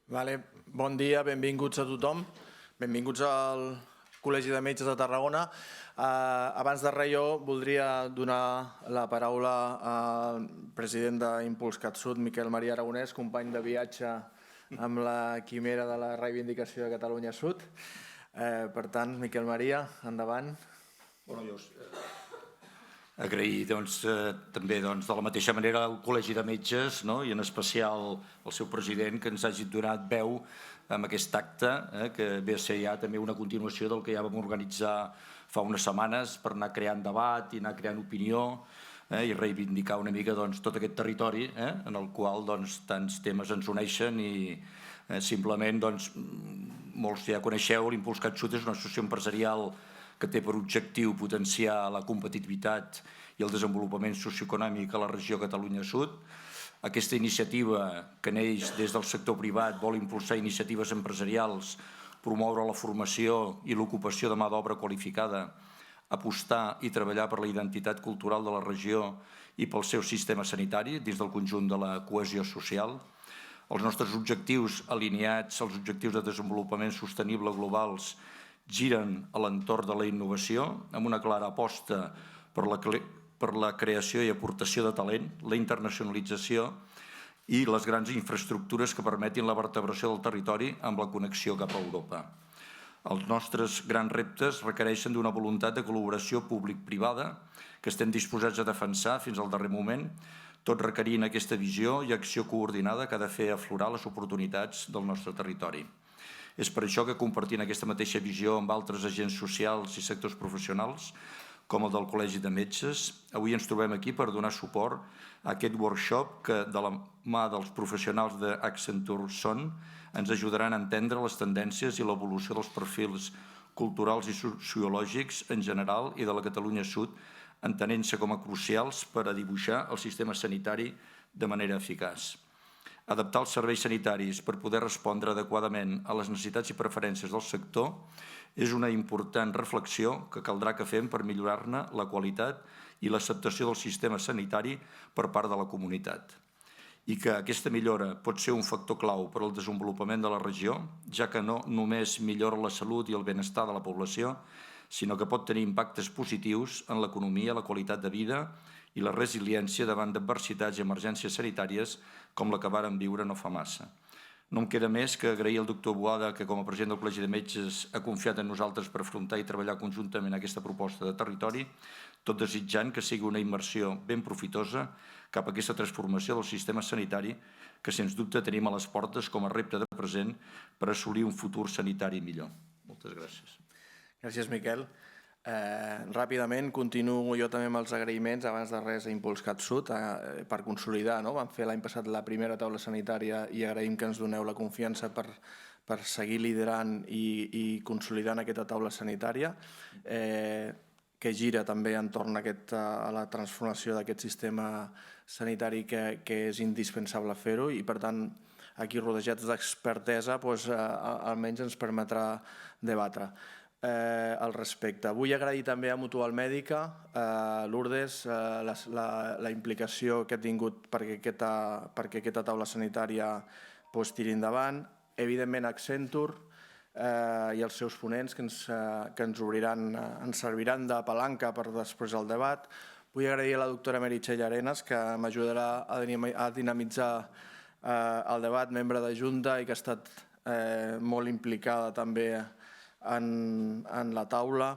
Bon dia, benvinguts a tothom. Benvinguts al Col·legi de Metges de Tarragona. Abans de res, jo voldria donar la paraula al president d'Impuls CatSud, Miquel Maria Aragonès, company de viatge amb la quimera de la reivindicació de Catalunya Sud. Per tant, Miquel Maria, endavant. Agrair també de la mateixa manera al Col·legi de Metges i en especial al seu president que ens hagi donat veu amb aquest acte que ve a ser ja també una continuació del que ja vam organitzar fa unes setmanes per anar creant debat i anar creant opinió i reivindicar una mica tot aquest territori en el qual tants temes ens uneixen i simplement molts ja coneixeu, l'Impuls CatSud és una associació empresarial que té per objectiu potenciar la competitivitat i el desenvolupament socioeconòmic a la regió Catalunya Sud. Aquesta iniciativa que neix des del sector privat vol impulsar iniciatives empresarials, promoure la formació i l'ocupació de mà d'obra qualificada, apostar i treballar per la identitat cultural de la regió i pel seu sistema sanitari dins del conjunt de la cohesió social. Els nostres objectius alineats als objectius de desenvolupament sostenible globals giren a l'entorn de la innovació amb una clara aposta per la creació i aportació de talent, la internacionalització i les grans infraestructures que permetin la vertebració del territori amb la connexió cap a Europa. Els nostres grans reptes requereixen d'una voluntat de col·laboració públic-privada que estem disposats a defensar fins al darrer moment, tot requerint aquesta visió i acció coordinada que ha de fer aflorar les oportunitats del nostre territori. És per això que compartint aquesta mateixa visió amb altres agents socials i sectors professionals, com el del Col·legi de Metges, avui ens trobem aquí per donar suport a aquest workshop que, de la mà dels professionals d'Accenture Son, ens ajudaran a entendre les tendències i l'evolució dels perfils culturals i sociològics en general i de la Catalunya Sud, entenent-se com a crucials per a dibuixar el sistema sanitari de manera eficaç. Adaptar els serveis sanitaris per poder respondre adequadament a les necessitats i preferències del sector és una important reflexió que caldrà que fem per millorar-ne la qualitat i l'acceptació del sistema sanitari per part de la comunitat. I que aquesta millora pot ser un factor clau per al desenvolupament de la regió, ja que no només millora la salut i el benestar de la població, sinó que pot tenir impactes positius en l'economia, la qualitat de vida i la resiliència davant d'adversitats i emergències sanitàries com la que vàrem viure no fa massa. No em queda més que agrair al doctor Boada, que com a president del Col·legi de Metges ha confiat en nosaltres per afrontar i treballar conjuntament aquesta proposta de territori, tot desitjant que sigui una immersió ben profitosa cap a aquesta transformació del sistema sanitari que, sens dubte, tenim a les portes com a repte de present per assolir un futur sanitari millor. Moltes gràcies. Gràcies, Miquel. Ràpidament continuo jo també amb els agraïments abans de res a Impuls CatSud per consolidar. Vam fer l'any passat la primera taula sanitària i agraïm que ens doneu la confiança per seguir liderant i consolidant aquesta taula sanitària que gira també entorn a la transformació d'aquest sistema sanitari que és indispensable fer-ho i per tant aquí rodejats d'expertesa almenys ens permetrà debatre al respecte. Vull agrair també a Mutual Mèdica, Lourdes, la implicació que ha tingut perquè aquesta taula sanitària tiri endavant. Evidentment, Accenture i els seus ponents que ens serviran de palanca per després el debat. Vull agrair a la doctora Meritxell Arenas, que m'ajudarà a dinamitzar el debat, membre de Junta i que ha estat molt implicada també en la taula.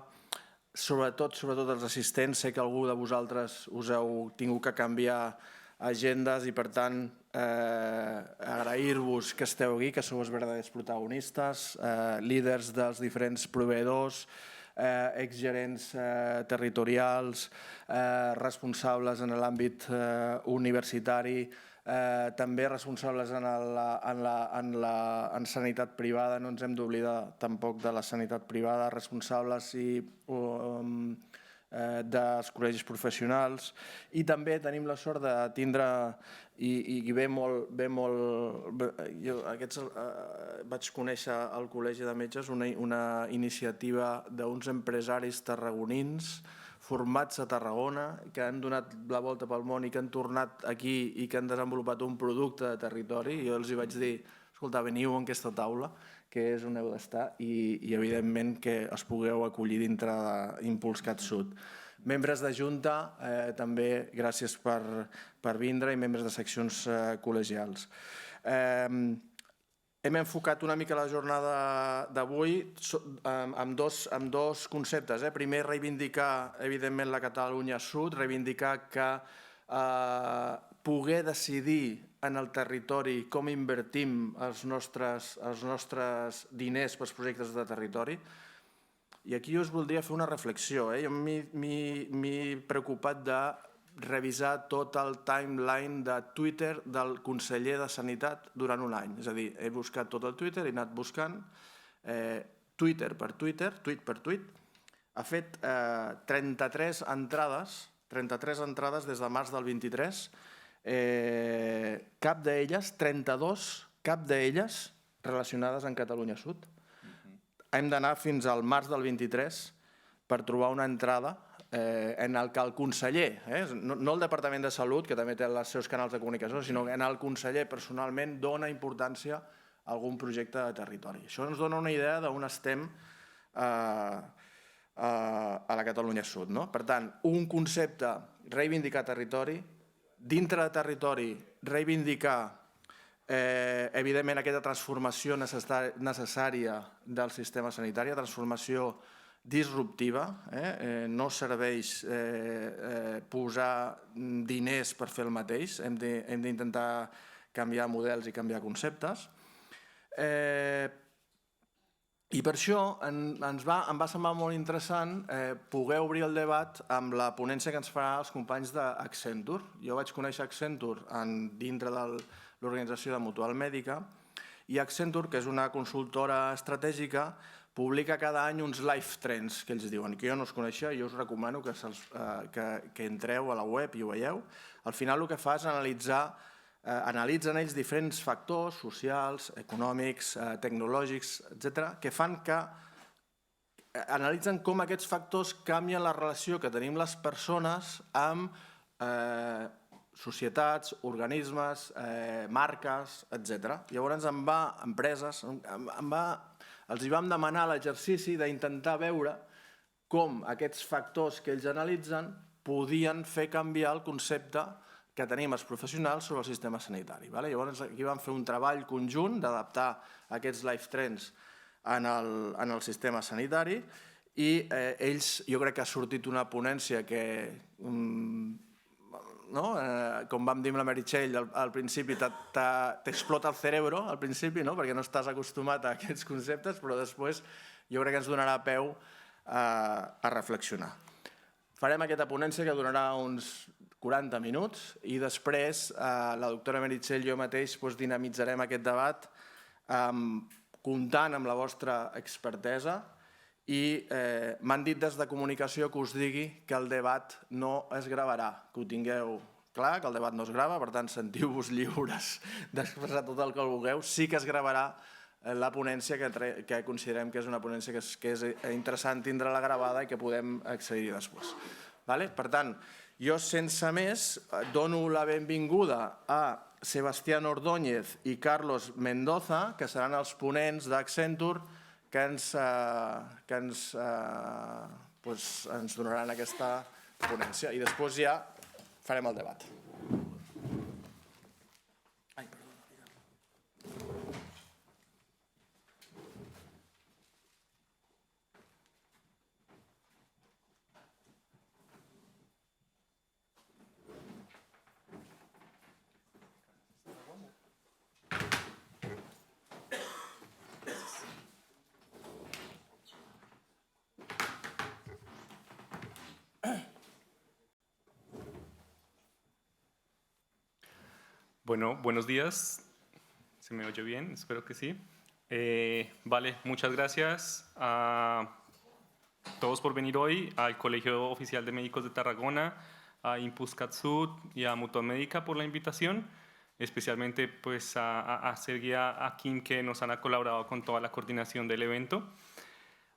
Sobretot els assistents, sé que algú de vosaltres us heu tingut que canviar agendes i per tant agrair-vos que esteu aquí, que sou els verdaders protagonistes, líders dels diferents proveïdors, exgerents territorials, responsables en l'àmbit universitari, també responsables en sanitat privada, no ens hem d'oblidar tampoc de la sanitat privada, responsables dels col·legis professionals i també tenim la sort de tindre i ve molt... Vaig conèixer al Col·legi de Metges una iniciativa d'uns empresaris tarragonins formats a Tarragona, que han donat la volta pel món i que han tornat aquí i que han desenvolupat un producte de territori. Jo els vaig dir, escolta, veniu en aquesta taula, que és on heu d'estar, i evidentment que es pugueu acollir dintre d'Impuls CatSud. Membres de Junta, també gràcies per vindre, i membres de seccions col·legials. Hem enfocat una mica la jornada d'avui amb dos conceptes. Primer, reivindicar, evidentment, la Catalunya Sud, reivindicar que poder decidir en el territori com invertim els nostres diners pels projectes de territori. I aquí us voldria fer una reflexió. Jo m'he preocupat de revisar tot el timeline de Twitter del conseller de Sanitat durant un any. És a dir, he buscat tot el Twitter, he anat buscant Twitter per Twitter, tweet per tweet. Ha fet 33 entrades des de març del 23. Cap d'elles, 32, cap d'elles relacionades amb Catalunya Sud. Hem d'anar fins al març del 23 per trobar una entrada en el que el conseller, no el Departament de Salut, que també té els seus canals de comunicació, sinó en el conseller personalment dona importància a algun projecte de territori. Això ens dona una idea d'on estem a la Catalunya Sud. Per tant, un concepte, reivindicar territori, dintre de territori, reivindicar evidentment aquesta transformació necessària del sistema sanitari, transformació disruptiva. No serveix posar diners per fer el mateix, hem d'intentar canviar models i canviar conceptes. I per això em va semblar molt interessant poder obrir el debat amb la ponència que ens farà els companys d'Accenture. Jo vaig conèixer Accenture dintre de l'organització de Mutual Mèdica, i Accenture, que és una consultora estratègica, publica cada any uns life trends, que ells diuen, que jo no els coneixia, i jo us recomano que entreu a la web i ho veieu. Al final el que fa és analitzen ells diferents factors socials, econòmics, tecnològics, etc., que fan que analitzen com aquests factors canvien la relació que tenim les persones amb societats, organismes, marques, etc. Llavors empreses, els vam demanar l'exercici d'intentar veure com aquests factors que ells analitzen podien fer canviar el concepte que tenim els professionals sobre el sistema sanitari. Llavors aquí vam fer un treball conjunt d'adaptar aquests life trends en el sistema sanitari, i jo crec que ha sortit una ponència que, com vam dir amb la Meritxell, al principi t'explota el cerebro, al principi, perquè no estàs acostumat a aquests conceptes, però després jo crec que ens donarà peu a reflexionar. Farem aquesta ponència que durarà uns 40 minuts, i després la doctora Meritxell i jo mateix dinamitzarem aquest debat comptant amb la vostra expertesa, i m'han dit des de comunicació que us digui que el debat no es gravarà, que ho tingueu clar, que el debat no es grava, per tant sentiu-vos lliures d'expressar tot el que vulgueu. Sí que es gravarà la ponència, que considerem que és una ponència que és interessant tindre-la gravada i que podem accedir després. Per tant, jo sense més dono la benvinguda a Sebastián Ordóñez i Carlos Mendoza, que seran els ponents d'Accenture, que ens donaran aquesta ponència, i després ja farem el debat. Bueno, buenos días. ¿Se me oye bien? Espero que sí. Vale, muchas gracias a todos por venir hoy, al Colegio Oficial de Médicos de Tarragona, a Impuls CatSud y a Mutual Médica por la invitación, especialmente pues a Sergi y a Kim, que nos han colaborado con toda la coordinación del evento.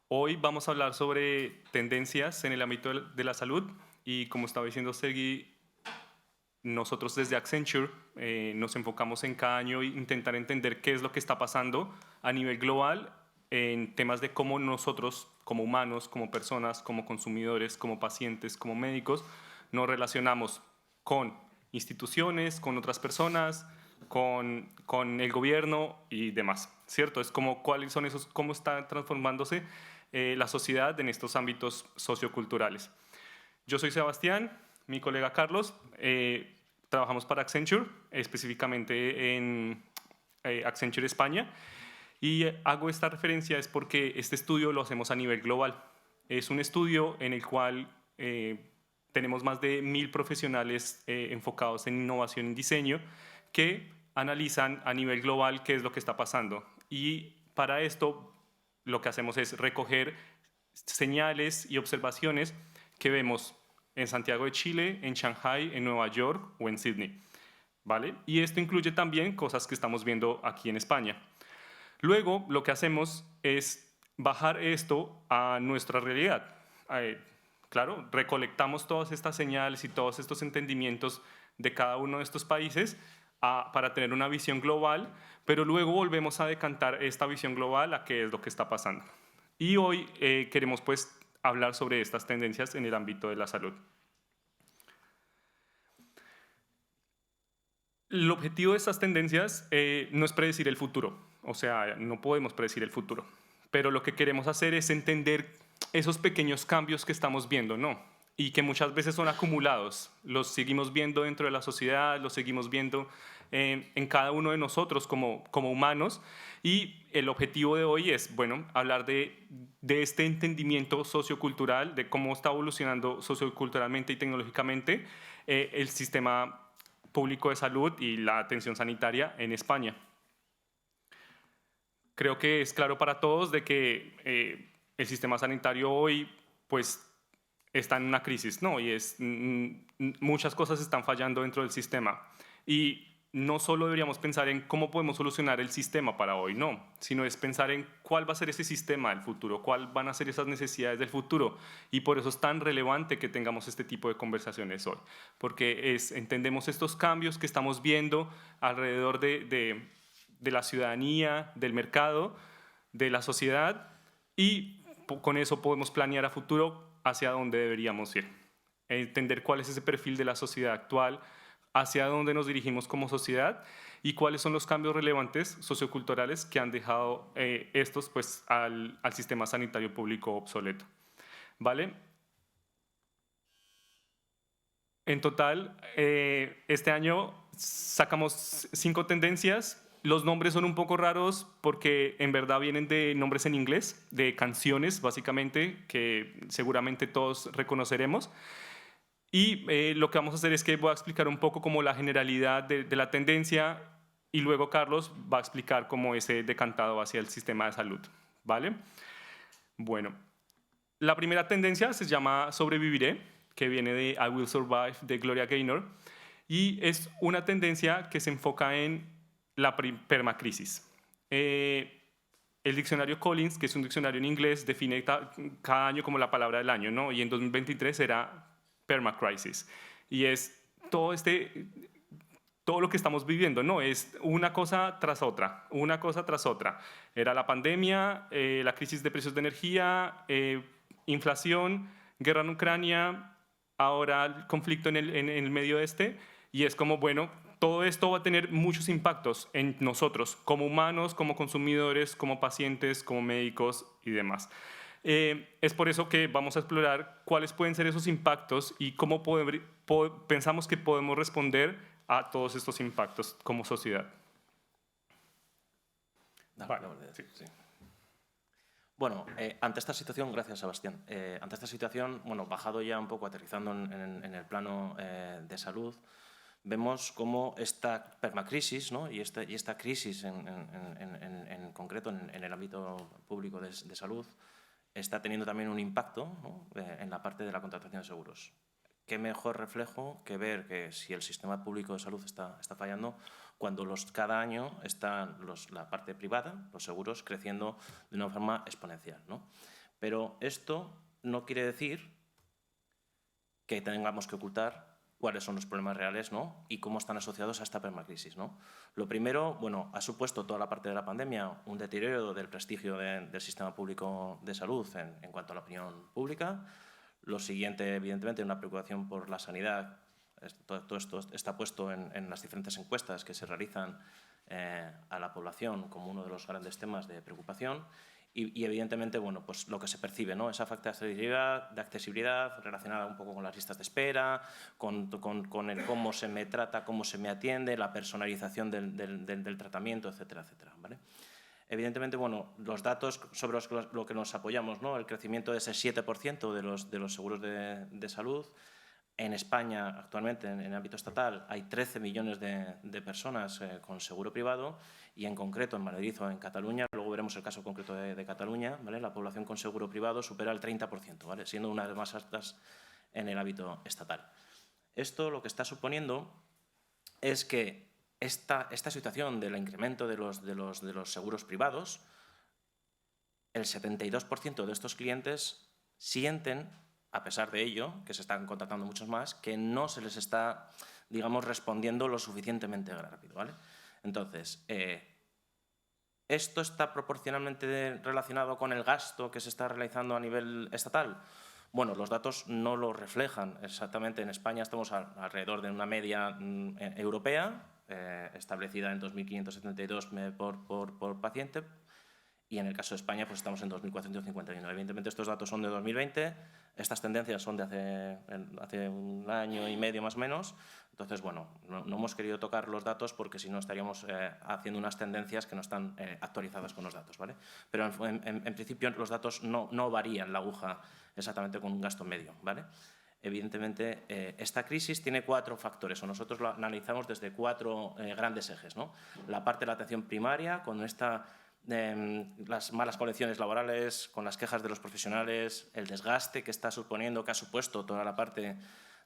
Hoy vamos a hablar sobre tendencias en el ámbito de la salud, y como estaba diciendo Sergi, nosotros desde Accenture nos enfocamos en cada año intentar entender qué es lo que está pasando a nivel global en temas de cómo nosotros, como humanos, como personas, como consumidores, como pacientes, como médicos, nos relacionamos con instituciones, con otras personas, con el gobierno y demás, ¿cierto? Es como cuáles son esos, cómo está transformándose la sociedad en estos ámbitos socioculturales. Yo soy Sebastián, mi colega Carlos, trabajamos para Accenture, específicamente en Accenture España, y hago esta referencia es porque este estudio lo hacemos a nivel global. Es un estudio en el cual tenemos más de 1000 profesionales enfocados en innovación y diseño que analizan a nivel global qué es lo que está pasando. Y para esto lo que hacemos es recoger señales y observaciones que vemos en Santiago de Chile, en Shanghai, en Nueva York o en Sydney, ¿vale? Y esto incluye también cosas que estamos viendo aquí en España. Luego, lo que hacemos es bajar esto a nuestra realidad. Claro, recolectamos todas estas señales y todos estos entendimientos de cada uno de estos países para tener una visión global, pero luego volvemos a decantar esta visión global a qué es lo que está pasando. Y hoy queremos pues hablar sobre estas tendencias en el ámbito de la salud. El objetivo de estas tendencias no es predecir el futuro, o sea, no podemos predecir el futuro, pero lo que queremos hacer es entender esos pequeños cambios que estamos viendo, ¿no? Y que muchas veces son acumulados, los seguimos viendo dentro de la sociedad, los seguimos viendo en cada uno de nosotros como humanos, y el objetivo de hoy es, bueno, hablar de este entendimiento sociocultural, de cómo está evolucionando socioculturalmente y tecnológicamente el sistema público de salud y la atención sanitaria en España. Creo que es claro para todos de que el sistema sanitario hoy pues está en una crisis, ¿no? Y muchas cosas están fallando dentro del sistema. Y no solo deberíamos pensar en cómo podemos solucionar el sistema para hoy, no, sino es pensar en cuál va a ser ese sistema del futuro, cuáles van a ser esas necesidades del futuro. Y por eso es tan relevante que tengamos este tipo de conversaciones hoy, porque entendemos estos cambios que estamos viendo alrededor de la ciudadanía, del mercado, de la sociedad, y con eso podemos planear a futuro hacia dónde deberíamos ir. Entender cuál es ese perfil de la sociedad actual, hacia dónde nos dirigimos como sociedad y cuáles son los cambios relevantes socioculturales que han dejado estos pues, al sistema sanitario público obsoleto. ¿Vale? En total, este año sacamos 5 tendencias. Los nombres son un poco raros porque en verdad vienen de nombres en inglés, de canciones básicamente, que seguramente todos reconoceremos. Y lo que vamos a hacer es que voy a explicar un poco como la generalidad de la tendencia y luego Carlos va a explicar cómo es decantado hacia el sistema de salud, ¿vale? Bueno, la primera tendencia se llama Sobreviviré, que viene de I Will Survive de Gloria Gaynor, y es una tendencia que se enfoca en la permacrisis. El diccionario Collins, que es un diccionario en inglés, define cada año como la palabra del año, ¿no? Y en 2023 era permacrisis. Y es todo lo que estamos viviendo, ¿no? Es una cosa tras otra, una cosa tras otra. Era la pandemia, la crisis de precios de energía, inflación, guerra en Ucrania, ahora el conflicto en el Medio Oeste, y es como, bueno, todo esto va a tener muchos impactos en nosotros, como humanos, como consumidores, como pacientes, como médicos y demás. Es por eso que vamos a explorar cuáles pueden ser esos impactos y cómo pensamos que podemos responder a todos estos impactos como sociedad. Vale. Sí. Bueno, ante esta situación, gracias Sebastián, ante esta situación, bueno, bajado ya un poco, aterrizando en el plano de salud, vemos cómo esta permacrisis, ¿no? y esta crisis en concreto en el ámbito público de salud está teniendo también un impacto, ¿no? En la parte de la contratación de seguros. ¿Qué mejor reflejo que ver que si el sistema público de salud está fallando cuando cada año está la parte privada, los seguros, creciendo de una forma exponencial, ¿no? Pero esto no quiere decir que tengamos que ocultar cuáles son los problemas reales, ¿no? Y cómo están asociados a esta permacrisis, ¿no? Lo primero, bueno, ha supuesto toda la parte de la pandemia un deterioro del prestigio del sistema público de salud en cuanto a la opinión pública. Lo siguiente, evidentemente, una preocupación por la sanidad. Todo esto está puesto en las diferentes encuestas que se realizan a la población como uno de los grandes temas de preocupación. Y evidentemente, bueno, pues lo que se percibe, ¿no? Esa falta de accesibilidad relacionada un poco con las listas de espera, con el cómo se me trata, cómo se me atiende, la personalización del tratamiento, etcétera, etcétera, ¿vale? Evidentemente, bueno, los datos sobre los que nos apoyamos, ¿no? El crecimiento de ese 7% de los seguros de salud. En España, actualmente, en el ámbito estatal, hay 13 millones de personas con seguro privado y, en concreto, en Madrid o en Cataluña, luego veremos el caso concreto de Cataluña, ¿vale? La población con seguro privado supera el 30%, ¿vale? Siendo una de las más altas en el ámbito estatal. Esto lo que está suponiendo es que esta situación del incremento de los seguros privados, el 72% de estos clientes sienten, a pesar de ello, que se están contratando muchos más, que no se les está, digamos, respondiendo lo suficientemente rápido, ¿vale? Entonces, ¿esto está proporcionalmente relacionado con el gasto que se está realizando a nivel estatal? Bueno, los datos no lo reflejan exactamente. En España estamos alrededor de una media europea, establecida en 2.572 por paciente, y en el caso de España pues estamos en 2.451. Evidentemente estos datos son de 2020, estas tendencias son de hace un año y medio más o menos. Entonces, bueno, no hemos querido tocar los datos porque si no estaríamos haciendo unas tendencias que no están actualizadas con los datos, ¿vale? Pero en principio los datos no varían la aguja exactamente con un gasto medio, ¿vale? Evidentemente, esta crisis tiene 4 factores, o nosotros lo analizamos desde 4 grandes ejes, ¿no? La parte de la atención primaria, con las malas condiciones laborales, con las quejas de los profesionales, el desgaste que está suponiendo, que ha supuesto toda la parte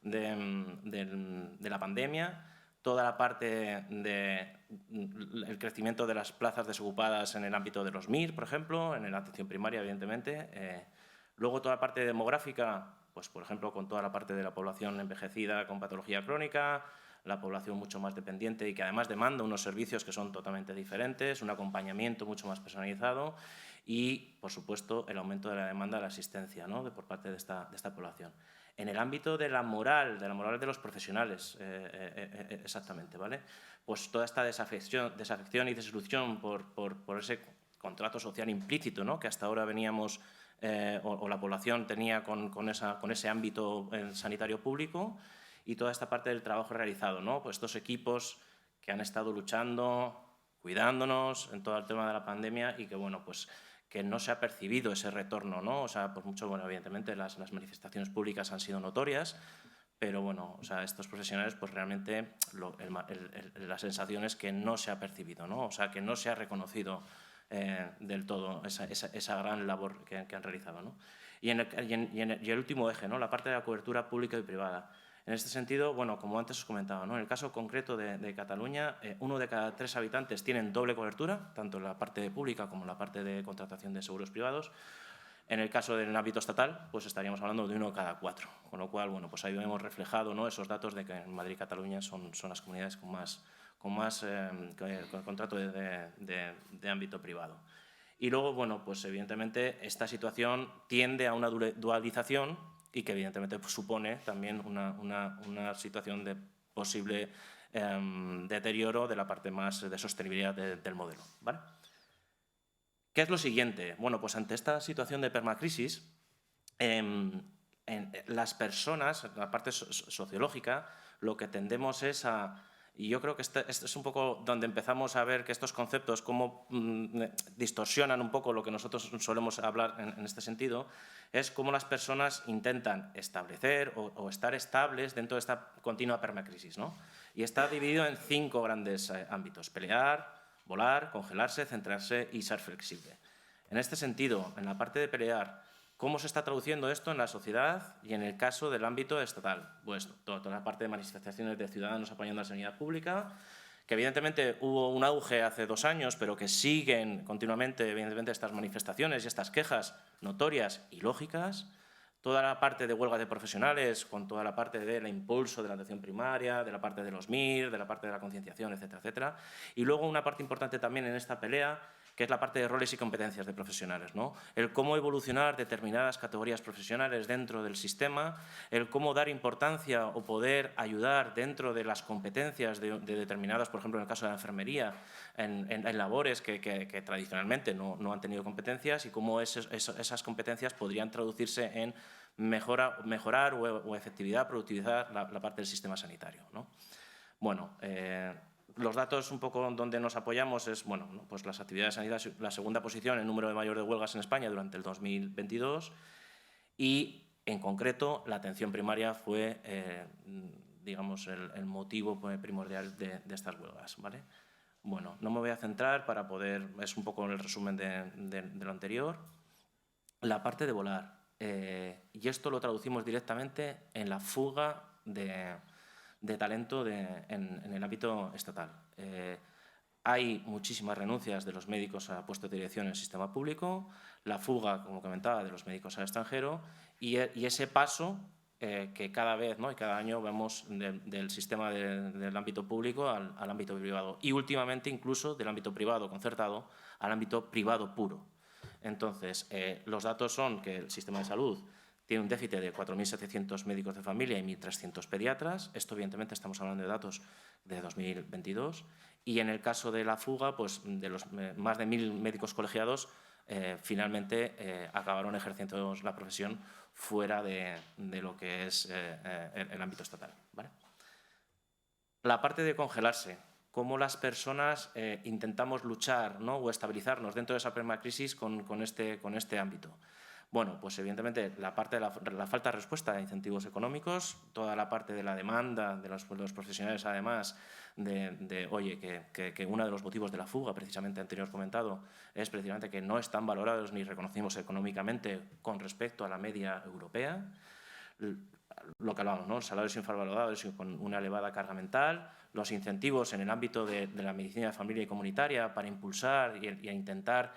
de la pandemia, toda la parte del crecimiento de las plazas desocupadas en el ámbito de los MIR, por ejemplo, en la atención primaria, evidentemente. Luego toda la parte demográfica, pues por ejemplo, con toda la parte de la población envejecida con patología crónica, la población mucho más dependiente y que además demanda unos servicios que son totalmente diferentes, un acompañamiento mucho más personalizado y, por supuesto, el aumento de la demanda de la asistencia, ¿no? por parte de esta población. En el ámbito de la moral de los profesionales, exactamente, ¿vale? Pues toda esta desafección y desilusión por ese contrato social implícito, ¿no? Que hasta ahora veníamos o la población tenía con ese ámbito sanitario público, y toda esta parte del trabajo realizado, ¿no? Pues estos equipos que han estado luchando, cuidándonos en todo el tema de la pandemia y que, bueno, pues que no se ha percibido ese retorno, ¿no? O sea, por mucho, bueno, evidentemente las manifestaciones públicas han sido notorias, pero bueno, o sea, estos profesionales, pues realmente la sensación es que no se ha percibido, ¿no? O sea, que no se ha reconocido del todo esa gran labor que han realizado, ¿no? Y el último eje, ¿no? La parte de la cobertura pública y privada. En este sentido, bueno, como antes os comentaba, ¿no? En el caso concreto de Cataluña, 1 de cada 3 habitantes tienen doble cobertura, tanto en la parte pública como en la parte de contratación de seguros privados. En el caso del ámbito estatal, pues estaríamos hablando de 1 de cada 4, con lo cual, bueno, pues ahí hemos reflejado, ¿no? Esos datos de que en Madrid y Cataluña son las comunidades con más contrato de ámbito privado. Y luego, bueno, pues evidentemente esta situación tiende a una dualización y que evidentemente pues, supone también una situación de posible deterioro de la parte más de sostenibilidad del modelo, ¿vale? ¿Qué es lo siguiente? Bueno, pues ante esta situación de permacrisis, las personas, en la parte sociológica, lo que tendemos es a... Y yo creo que este es un poco donde empezamos a ver que estos conceptos cómo distorsionan un poco lo que nosotros solemos hablar en este sentido, es cómo las personas intentan establecer o estar estables dentro de esta continua permacrisis, ¿no? Y está dividido en 5 grandes ámbitos: pelear, volar, congelarse, centrarse y ser flexible. En este sentido, en la parte de pelear, ¿cómo se está traduciendo esto en la sociedad y en el caso del ámbito estatal? Pues toda la parte de manifestaciones de ciudadanos apoyando a la sanidad pública, que evidentemente hubo un auge hace 2 años, pero que siguen continuamente, evidentemente, estas manifestaciones y estas quejas notorias y lógicas. Toda la parte de huelga de profesionales, con toda la parte del impulso de la atención primaria, de la parte de los MIR, de la parte de la concienciación, etcétera, etcétera. Y luego una parte importante también en esta pelea, que es la parte de roles y competencias de profesionales, ¿no? El cómo evolucionar determinadas categorías profesionales dentro del sistema, el cómo dar importancia o poder ayudar dentro de las competencias de determinadas, por ejemplo, en el caso de la enfermería, en labores que tradicionalmente no han tenido competencias y cómo esas competencias podrían traducirse en mejorar o efectividad, productivizar la parte del sistema sanitario, ¿no? Bueno, los datos un poco donde nos apoyamos es, bueno, pues las actividades sanitarias, la segunda posición en número de mayor de huelgas en España durante el 2022 y, en concreto, la atención primaria fue, digamos, el motivo primordial de estas huelgas, ¿vale? Bueno, no me voy a centrar para poder, es un poco el resumen de lo anterior. La parte de volar, y esto lo traducimos directamente en la fuga de talento en el ámbito estatal. Hay muchísimas renuncias de los médicos a puestos de dirección en el sistema público, la fuga, como comentaba, de los médicos al extranjero y ese paso que cada vez, ¿no? y cada año vemos del sistema del ámbito público al ámbito privado y últimamente incluso del ámbito privado concertado al ámbito privado puro. Entonces, los datos son que el sistema de salud tiene un déficit de 4.700 médicos de familia y 1.300 pediatras. Esto, evidentemente, estamos hablando de datos de 2022. Y en el caso de la fuga, pues de los más de 1.000 médicos colegiados, finalmente acabaron ejerciendo la profesión fuera de lo que es el ámbito estatal, ¿vale? La parte de congelarse. Cómo las personas intentamos luchar, ¿no? o estabilizarnos dentro de esa permacrisis con este ámbito. Bueno, pues evidentemente la parte de la falta de respuesta a incentivos económicos, toda la parte de la demanda de los profesionales, además, oye, que uno de los motivos de la fuga, precisamente anterior comentado, es precisamente que no están valorados ni reconocidos económicamente con respecto a la media europea. Lo que hablábamos, ¿no? Salarios infravalorados y con una elevada carga mental, los incentivos en el ámbito de la medicina de familia y comunitaria para impulsar y a intentar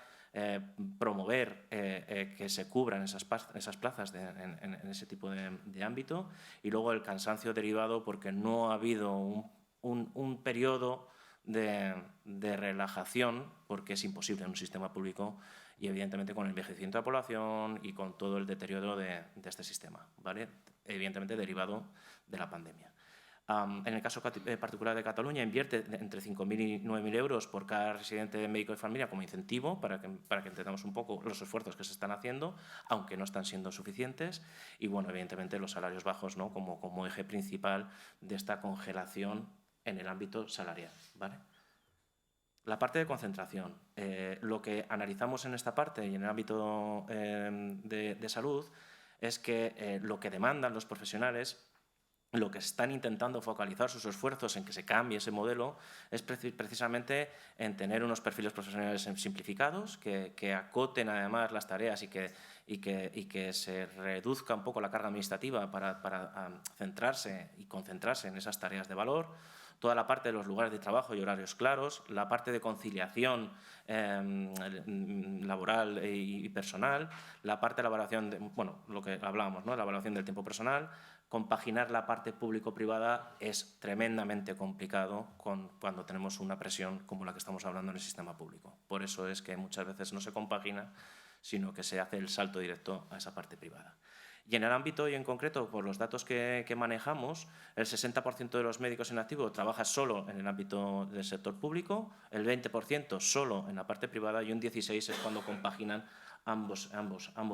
promover que se cubran esas plazas en ese tipo de ámbito y luego el cansancio derivado porque no ha habido un periodo de relajación porque es imposible en un sistema público y evidentemente con el envejecimiento de la población y con todo el deterioro de este sistema, ¿vale? Evidentemente derivado de la pandemia. En el caso particular de Cataluña, invierte entre 5.000 y 9.000 euros por cada residente de médico de familia como incentivo para que entendamos un poco los esfuerzos que se están haciendo, aunque no están siendo suficientes. Y, bueno, evidentemente los salarios bajos, ¿no? como eje principal de esta congelación en el ámbito salarial, ¿vale? La parte de concentración. Lo que analizamos en esta parte y en el ámbito de salud es que lo que demandan los profesionales, lo que están intentando focalizar sus esfuerzos en que se cambie ese modelo es precisamente en tener unos perfiles profesionales simplificados, que acoten además las tareas y que se reduzca un poco la carga administrativa para centrarse y concentrarse en esas tareas de valor. Toda la parte de los lugares de trabajo y horarios claros, la parte de conciliación laboral y personal, la parte de la evaluación, bueno, lo que hablábamos, ¿no? La evaluación del tiempo personal. Compaginar la parte público-privada es tremendamente complicado cuando tenemos una presión como la que estamos hablando en el sistema público. Por eso es que muchas veces no se compagina, sino que se hace el salto directo a esa parte privada. Y en el ámbito y en concreto, por los datos que manejamos, el 60% de los médicos en activo trabaja solo en el ámbito del sector público, el 20% solo en la parte privada y un 16% es cuando compaginan ambos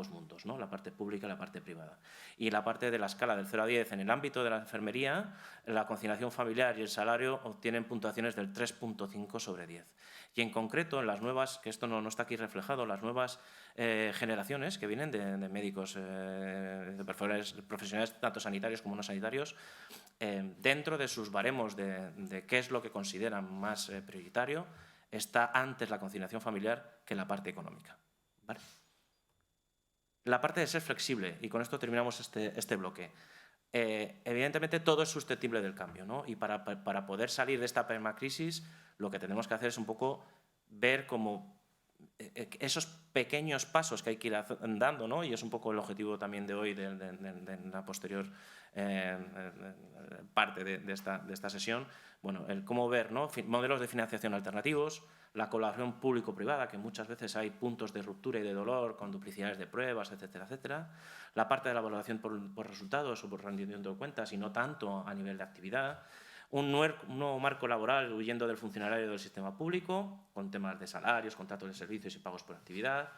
mundos, ¿no? La parte pública y la parte privada. Y en la parte de la escala del 0 a 10, en el ámbito de la enfermería, la conciliación familiar y el salario obtienen puntuaciones del 3,5 sobre 10. Y en concreto, en las nuevas, que esto no está aquí reflejado, las nuevas generaciones que vienen de médicos, de profesionales tanto sanitarios como no sanitarios, dentro de sus baremos de qué es lo que consideran más prioritario, está antes la conciliación familiar que la parte económica, ¿vale? La parte de ser flexible, y con esto terminamos este bloque. Evidentemente todo es susceptible del cambio, ¿no? Y para poder salir de esta permacrisis, lo que tenemos que hacer es un poco ver cómo esos pequeños pasos que hay que ir dando, ¿no? Y es un poco el objetivo también de hoy, de la posterior parte de esta sesión, bueno, el cómo ver, ¿no? Modelos de financiación alternativos, la colaboración público-privada, que muchas veces hay puntos de ruptura y de dolor con duplicidades de pruebas, etcétera, etcétera. La parte de la valoración por resultados o por rendimiento de cuentas y no tanto a nivel de actividad. Un nuevo marco laboral huyendo del funcionario del sistema público, con temas de salarios, contratos de servicios y pagos por actividad.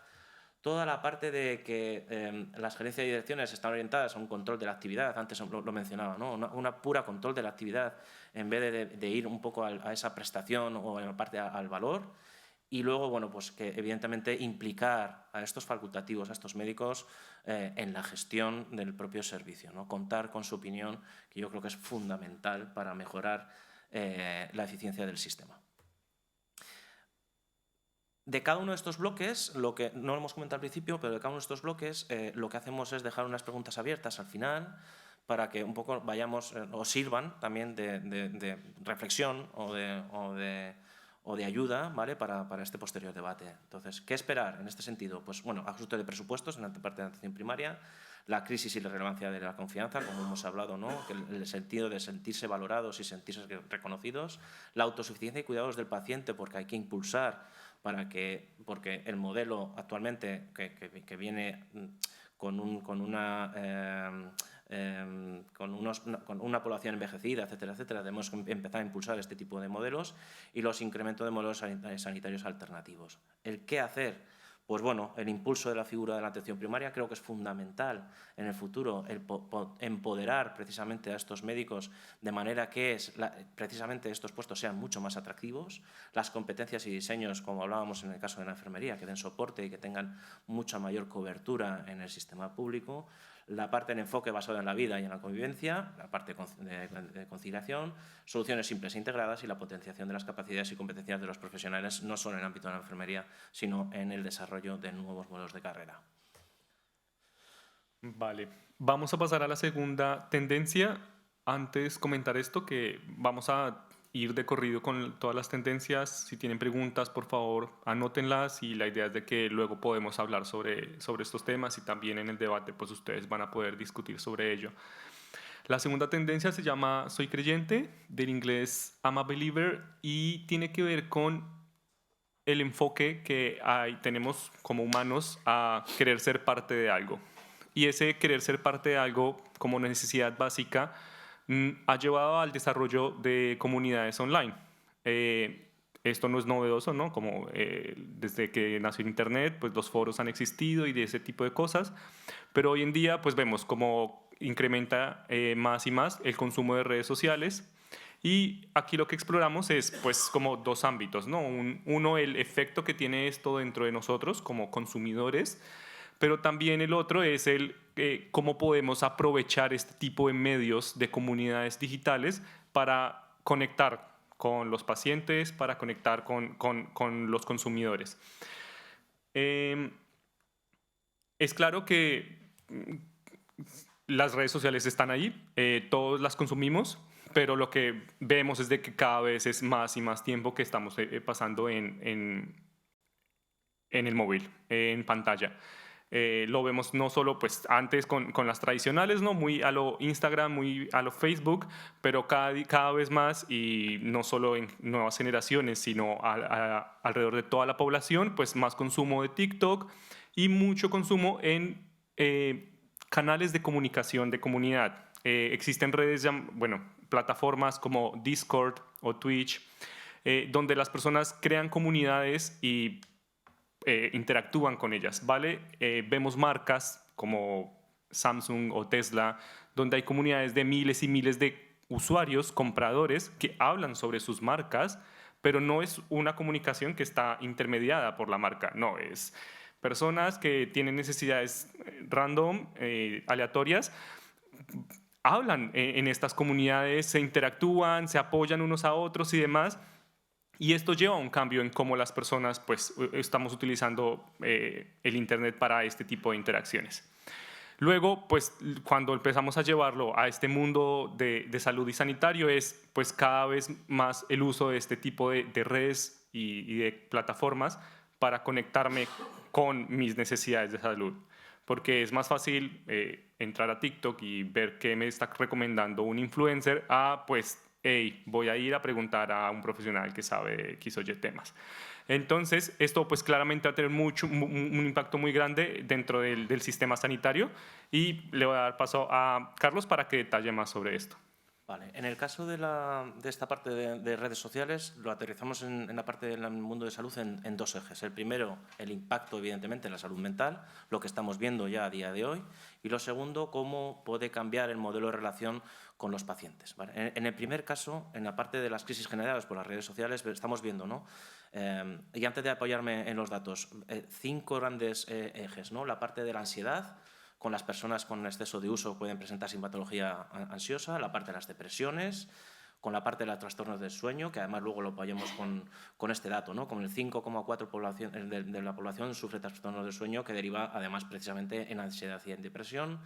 Toda la parte de que las gerencias y direcciones están orientadas a un control de la actividad, antes lo mencionaba, ¿no? Una pura control de la actividad en vez de ir un poco a esa prestación o en parte al valor. Y luego, bueno, pues que evidentemente implicar a estos facultativos, a estos médicos, en la gestión del propio servicio, ¿no? Contar con su opinión, que yo creo que es fundamental para mejorar la eficiencia del sistema. De cada uno de estos bloques, lo que no lo hemos comentado al principio, pero de cada uno de estos bloques lo que hacemos es dejar unas preguntas abiertas al final para que un poco vayamos o sirvan también de reflexión o de ayuda, ¿vale? para este posterior debate. Entonces, ¿qué esperar en este sentido? Pues bueno, ajuste de presupuestos en la parte de atención primaria, la crisis y la relevancia de la confianza, como hemos hablado, ¿no? Que el sentido de sentirse valorados y sentirse reconocidos, la autosuficiencia y cuidados del paciente, porque hay que impulsar porque el modelo actualmente que viene con una población envejecida, etcétera, etcétera, debemos empezar a impulsar este tipo de modelos y los incrementos de modelos sanitarios alternativos. ¿El qué hacer? Pues bueno, el impulso de la figura de la atención primaria creo que es fundamental en el futuro, el empoderar precisamente a estos médicos de manera que precisamente estos puestos sean mucho más atractivos, las competencias y diseños, como hablábamos en el caso de la enfermería, que den soporte y que tengan mucha mayor cobertura en el sistema público, la parte del enfoque basado en la vida y en la convivencia, la parte de conciliación, soluciones simples e integradas y la potenciación de las capacidades y competencias de los profesionales, no solo en el ámbito de la enfermería, sino en el desarrollo de nuevos modelos de carrera. Vale, vamos a pasar a la segunda tendencia. Antes comentar esto, que vamos a ir de corrido con todas las tendencias. Si tienen preguntas, por favor, anótenlas y la idea es de que luego podemos hablar sobre estos temas y también en el debate pues ustedes van a poder discutir sobre ello. La segunda tendencia se llama Soy Creyente, del inglés I'm a Believer, y tiene que ver con el enfoque que tenemos como humanos a querer ser parte de algo. Y ese querer ser parte de algo como necesidad básica ha llevado al desarrollo de comunidades online. Esto no es novedoso, ¿no? Como desde que nació Internet, pues los foros han existido y de ese tipo de cosas, pero hoy en día pues vemos cómo incrementa más y más el consumo de redes sociales. Y aquí lo que exploramos es pues como dos ámbitos, ¿no? Uno, el efecto que tiene esto dentro de nosotros como consumidores, pero también el otro es cómo podemos aprovechar este tipo de medios de comunidades digitales para conectar con los pacientes, para conectar con los consumidores. Es claro que las redes sociales están ahí, todos las consumimos, pero lo que vemos es de que cada vez es más y más tiempo que estamos pasando en el móvil, en pantalla. Lo vemos no solo pues antes con las tradicionales, ¿no? Muy a lo Instagram, muy a lo Facebook, pero cada vez más, y no solo en nuevas generaciones, sino alrededor de toda la población, pues más consumo de TikTok y mucho consumo en canales de comunicación de comunidad. Existen redes, plataformas como Discord o Twitch, donde las personas crean comunidades y interactúan con ellas, ¿vale? Vemos marcas como Samsung o Tesla, donde hay comunidades de miles y miles de usuarios, compradores, que hablan sobre sus marcas, pero no es una comunicación que está intermediada por la marca, no, es personas que tienen necesidades random, aleatorias, hablan en estas comunidades, se interactúan, se apoyan unos a otros y demás. Y esto lleva a un cambio en cómo las personas pues, estamos utilizando el Internet para este tipo de interacciones. Luego, pues, cuando empezamos a llevarlo a este mundo de salud y sanitario, es pues, cada vez más el uso de este tipo de redes y de plataformas para conectarme con mis necesidades de salud. Porque es más fácil entrar a TikTok y ver qué me está recomendando un influencer a, pues, hey, voy a ir a preguntar a un profesional que sabe X o Y temas. Entonces, esto pues claramente va a tener un impacto muy grande dentro del sistema sanitario y le voy a dar paso a Carlos para que detalle más sobre esto. Vale. En el caso de esta parte de redes sociales, lo aterrizamos en la parte del mundo de salud en dos ejes. El primero, el impacto, evidentemente, en la salud mental, lo que estamos viendo ya a día de hoy. Y lo segundo, cómo puede cambiar el modelo de relación con los pacientes. ¿Vale? En el primer caso, en la parte de las crisis generadas por las redes sociales, estamos viendo, ¿no? Y antes de apoyarme en los datos, 5 grandes ejes, ¿no? La parte de la ansiedad, con las personas con exceso de uso pueden presentar sintomatología ansiosa, la parte de las depresiones, con la parte de los trastornos del sueño, que además luego lo apoyamos con este dato, ¿no? Con el 5,4% de la población sufre trastornos del sueño, que deriva además precisamente en ansiedad y en depresión.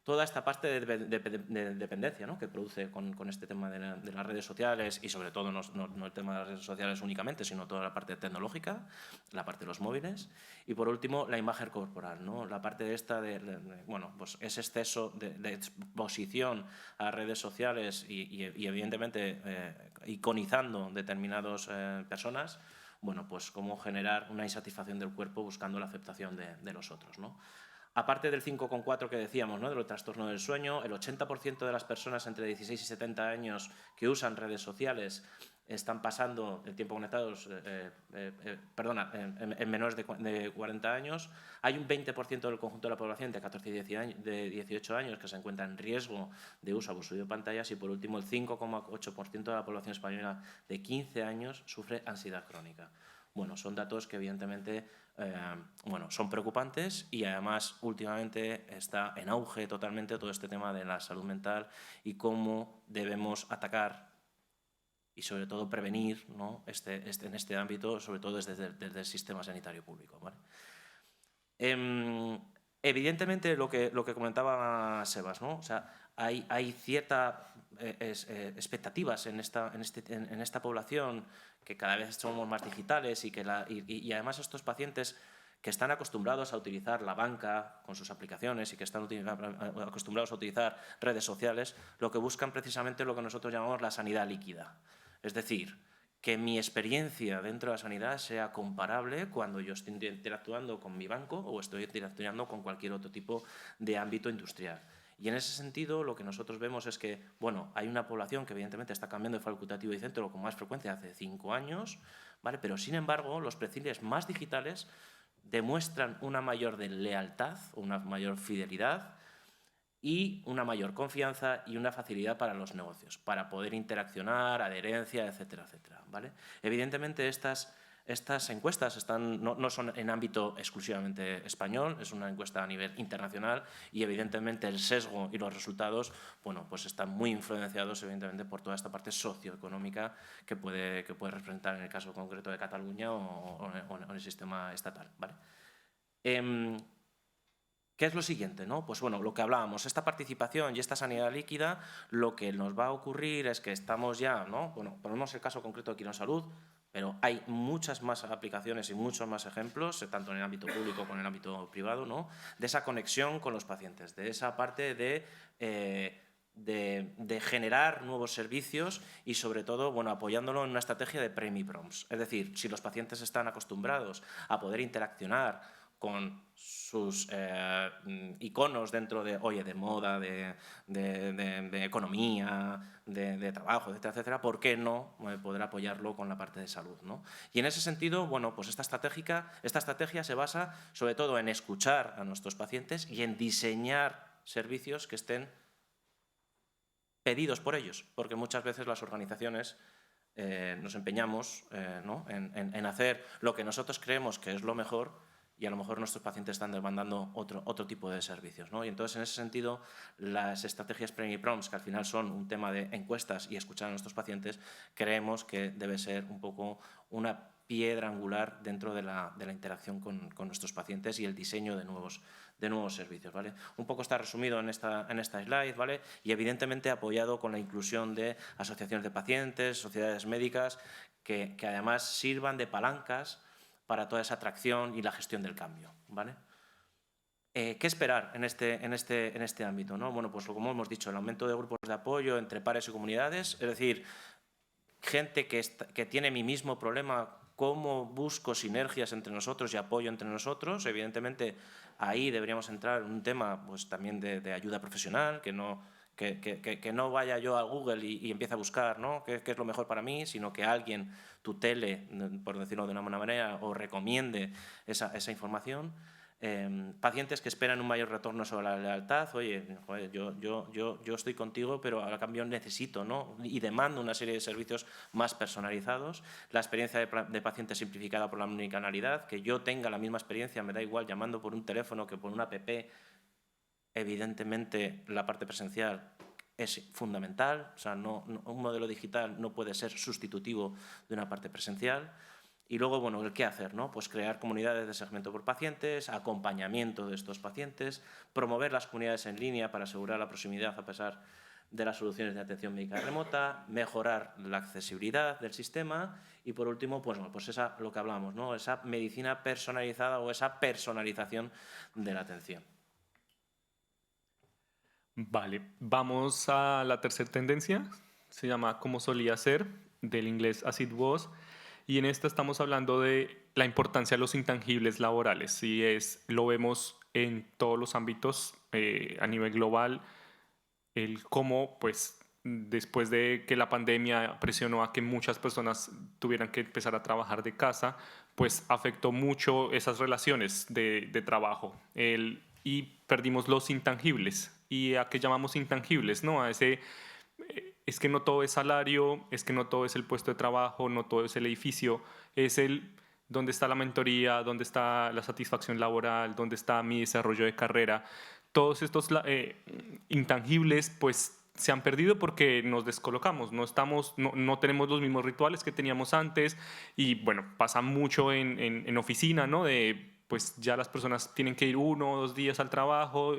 Toda esta parte de dependencia, ¿no? Que produce con este tema de las redes sociales y sobre todo no el tema de las redes sociales únicamente, sino toda la parte tecnológica, la parte de los móviles. Y por último, la imagen corporal, ¿no? La parte de esta bueno, pues ese exceso de exposición a redes sociales y evidentemente iconizando determinadas personas, bueno, pues cómo generar una insatisfacción del cuerpo buscando la aceptación de los otros, ¿no? Aparte del 5,4 que decíamos, ¿no? De los trastornos del sueño, el 80% de las personas entre 16 y 70 años que usan redes sociales están pasando el tiempo conectados, en menores de 40 años. Hay un 20% del conjunto de la población de 14 y 18 años que se encuentra en riesgo de uso abusivo de pantallas y, por último, el 5,8% de la población española de 15 años sufre ansiedad crónica. Bueno, son datos que evidentemente bueno, son preocupantes y además últimamente está en auge totalmente todo este tema de la salud mental y cómo debemos atacar y sobre todo prevenir, ¿no? en este ámbito, sobre todo desde el sistema sanitario público, ¿vale? Evidentemente lo que comentaba Sebas, ¿no? O sea, hay ciertas expectativas en esta población, que cada vez somos más digitales y además estos pacientes que están acostumbrados a utilizar la banca con sus aplicaciones y que están acostumbrados a utilizar redes sociales, lo que buscan precisamente lo que nosotros llamamos la sanidad líquida. Es decir, que mi experiencia dentro de la sanidad sea comparable cuando yo estoy interactuando con mi banco o estoy interactuando con cualquier otro tipo de ámbito industrial. Y en ese sentido, lo que nosotros vemos es que, bueno, hay una población que evidentemente está cambiando de facultativo y centro con más frecuencia hace 5 años, ¿vale? Pero sin embargo, los perfiles más digitales demuestran una mayor lealtad, una mayor fidelidad y una mayor confianza y una facilidad para los negocios, para poder interaccionar, adherencia, etcétera, etcétera, ¿vale? Evidentemente, estas encuestas no son en ámbito exclusivamente español, es una encuesta a nivel internacional y evidentemente el sesgo y los resultados, bueno, pues están muy influenciados evidentemente por toda esta parte socioeconómica que puede representar en el caso concreto de Cataluña o en el sistema estatal, ¿vale? ¿Qué es lo siguiente, no? Pues bueno, lo que hablábamos, esta participación y esta sanidad líquida, lo que nos va a ocurrir es que estamos ya, ¿no? Bueno, ponemos el caso concreto de Quirónsalud, pero hay muchas más aplicaciones y muchos más ejemplos, tanto en el ámbito público como en el ámbito privado, ¿no? De esa conexión con los pacientes, de esa parte de generar nuevos servicios y, sobre todo, bueno, apoyándolo en una estrategia de premi-proms. Es decir, si los pacientes están acostumbrados a poder interaccionar con sus iconos dentro de, oye, de moda, de economía, de trabajo, etcétera, etcétera, ¿por qué no poder apoyarlo con la parte de salud, ¿no? Y en ese sentido, bueno, pues esta estrategia se basa sobre todo en escuchar a nuestros pacientes y en diseñar servicios que estén pedidos por ellos, porque muchas veces las organizaciones nos empeñamos ¿no? en hacer lo que nosotros creemos que es lo mejor y a lo mejor nuestros pacientes están demandando otro tipo de servicios, ¿no? Y entonces, en ese sentido, las estrategias Premi-Proms, que al final son un tema de encuestas y escuchar a nuestros pacientes, creemos que debe ser un poco una piedra angular dentro de la interacción con nuestros pacientes y el diseño de nuevos servicios, ¿vale? Un poco está resumido en esta slide, ¿vale? Y evidentemente apoyado con la inclusión de asociaciones de pacientes, sociedades médicas, que además sirvan de palancas para toda esa atracción y la gestión del cambio, ¿vale? ¿Qué esperar en este ámbito, ¿no? Bueno, pues como hemos dicho, el aumento de grupos de apoyo entre pares y comunidades, es decir, gente que tiene mi mismo problema, cómo busco sinergias entre nosotros y apoyo entre nosotros. Evidentemente, ahí deberíamos entrar en un tema pues, también de ayuda profesional, que no vaya yo a Google y empiece a buscar, ¿no? qué es lo mejor para mí, sino que alguien tutele, por decirlo de una buena manera, o recomiende esa información. Pacientes que esperan un mayor retorno sobre la lealtad. Oye, joder, yo estoy contigo, pero a cambio necesito, ¿no? Y demando una serie de servicios más personalizados. La experiencia de paciente simplificada por la omnicanalidad, que yo tenga la misma experiencia, me da igual llamando por un teléfono que por una app. Evidentemente, la parte presencial es fundamental. O sea, un modelo digital no puede ser sustitutivo de una parte presencial. Y luego, bueno, el qué hacer, ¿no? Pues crear comunidades de segmento por pacientes, acompañamiento de estos pacientes, promover las comunidades en línea para asegurar la proximidad a pesar de las soluciones de atención médica remota, mejorar la accesibilidad del sistema y, por último, pues lo que hablamos, ¿no? Esa medicina personalizada o esa personalización de la atención. Vale, vamos a la tercera tendencia. Se llama Como solía ser, del inglés as it was. Y en esta estamos hablando de la importancia de los intangibles laborales. Lo vemos en todos los ámbitos a nivel global, el cómo, pues, después de que la pandemia presionó a que muchas personas tuvieran que empezar a trabajar de casa, pues afectó mucho esas relaciones de trabajo. Y perdimos los intangibles. ¿Y a qué llamamos intangibles? ¿No? Es que no todo es salario, es que no todo es el puesto de trabajo, no todo es el edificio, es dónde está la mentoría, dónde está la satisfacción laboral, dónde está mi desarrollo de carrera. Todos estos intangibles pues se han perdido porque nos descolocamos, no tenemos los mismos rituales que teníamos antes y bueno, pasa mucho en oficina, ¿no? Pues ya las personas tienen que ir 1 o 2 días al trabajo,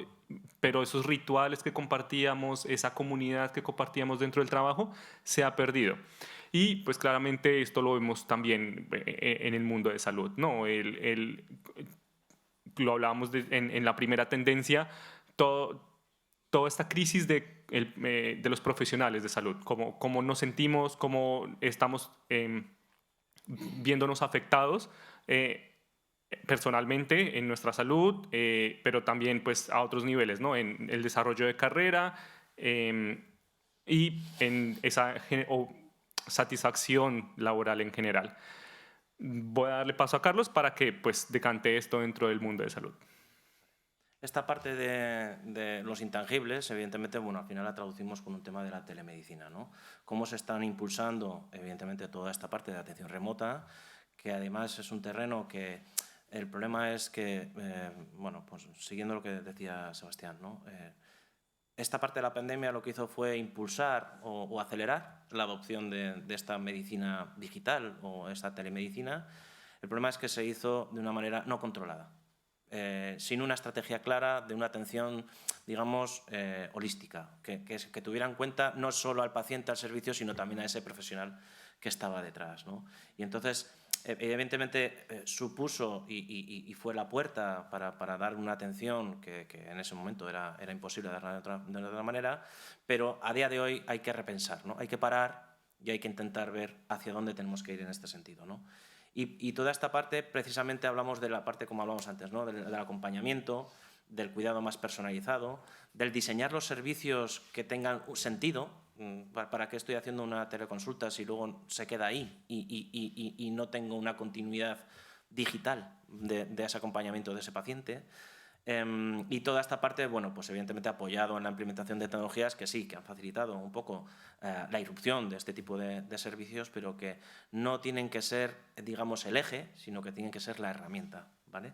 pero esos rituales que compartíamos, esa comunidad que compartíamos dentro del trabajo, se ha perdido. Y pues claramente esto lo vemos también en el mundo de salud, ¿no? Lo hablábamos en la primera tendencia, toda esta crisis de los profesionales de salud, cómo nos sentimos, cómo estamos viéndonos afectados personalmente en nuestra salud, pero también pues a otros niveles, ¿no? En el desarrollo de carrera y en esa satisfacción laboral en general. Voy a darle paso a Carlos para que pues decante esto dentro del mundo de salud. Esta parte de los intangibles, evidentemente, bueno, al final la traducimos con un tema de la telemedicina, ¿no? Cómo se están impulsando, evidentemente, toda esta parte de atención remota, que además es un terreno que el problema es que, bueno, pues siguiendo lo que decía Sebastián, ¿no? Esta parte de la pandemia lo que hizo fue impulsar o acelerar la adopción de esta medicina digital o esta telemedicina. El problema es que se hizo de una manera no controlada, sin una estrategia clara de una atención, digamos, holística, que tuviera en cuenta no solo al paciente, al servicio, sino también a ese profesional que estaba detrás, ¿no? Y entonces, evidentemente, supuso y fue la puerta para dar una atención que en ese momento era imposible darla de otra manera, pero a día de hoy hay que repensar, ¿no? Hay que parar y hay que intentar ver hacia dónde tenemos que ir en este sentido, ¿no? Y toda esta parte, precisamente hablamos de la parte, como hablamos antes, ¿no? Del acompañamiento, del cuidado más personalizado, del diseñar los servicios que tengan un sentido. ¿Para qué estoy haciendo una teleconsulta si luego se queda ahí y no tengo una continuidad digital de ese acompañamiento de ese paciente? Y toda esta parte, bueno, pues evidentemente apoyado en la implementación de tecnologías que sí, que han facilitado un poco la irrupción de este tipo de servicios, pero que no tienen que ser, digamos, el eje, sino que tienen que ser la herramienta, ¿vale?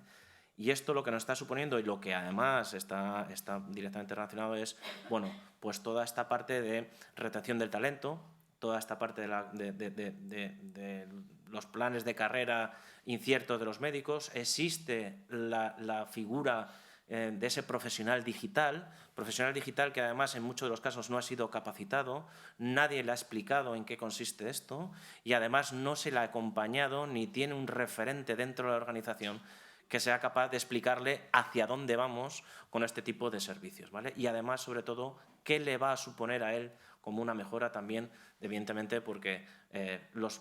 Y esto lo que nos está suponiendo y lo que además está directamente relacionado es, bueno, pues toda esta parte de retención del talento, toda esta parte de los planes de carrera inciertos de los médicos. Existe la figura de ese profesional digital que además en muchos de los casos no ha sido capacitado, nadie le ha explicado en qué consiste esto y además no se le ha acompañado ni tiene un referente dentro de la organización que sea capaz de explicarle hacia dónde vamos con este tipo de servicios, ¿vale? Y además, sobre todo, qué le va a suponer a él como una mejora también, evidentemente, porque los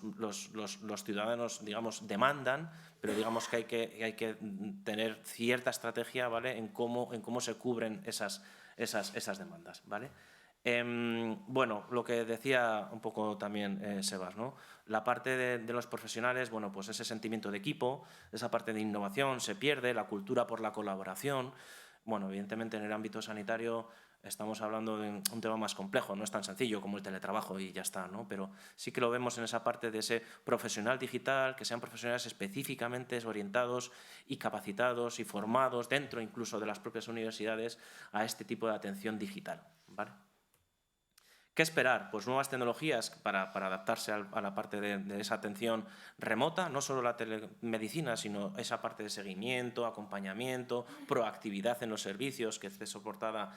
ciudadanos, digamos, demandan, pero digamos que hay que tener cierta estrategia, ¿vale?, en cómo se cubren esas demandas, ¿vale? Bueno, lo que decía un poco también Sebas, ¿no? La parte de los profesionales, bueno, pues ese sentimiento de equipo, esa parte de innovación se pierde, la cultura por la colaboración. Bueno, evidentemente en el ámbito sanitario estamos hablando de un tema más complejo, no es tan sencillo como el teletrabajo y ya está, ¿no? Pero sí que lo vemos en esa parte de ese profesional digital, que sean profesionales específicamente orientados y capacitados y formados dentro incluso de las propias universidades a este tipo de atención digital, ¿vale? ¿Qué esperar? Pues nuevas tecnologías para adaptarse a la parte de esa atención remota, no solo la telemedicina, sino esa parte de seguimiento, acompañamiento, proactividad en los servicios, que esté soportada,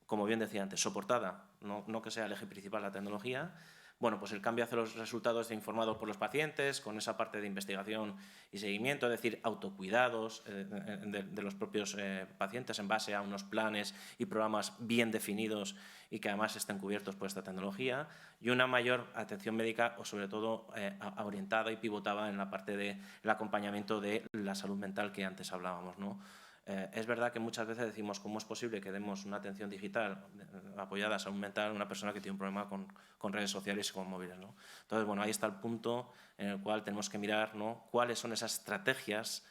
como bien decía antes, soportada, no que sea el eje principal la tecnología. Bueno, pues el cambio hacia los resultados informados por los pacientes, con esa parte de investigación y seguimiento, es decir, autocuidados de los propios pacientes en base a unos planes y programas bien definidos y que además estén cubiertos por esta tecnología, y una mayor atención médica, o sobre todo orientada y pivotada en la parte del acompañamiento de la salud mental que antes hablábamos, ¿no? Es verdad que muchas veces decimos cómo es posible que demos una atención digital apoyada a salud mental a una persona que tiene un problema con redes sociales y con móviles, ¿no? Entonces, bueno, ahí está el punto en el cual tenemos que mirar, ¿no?, cuáles son esas estrategias,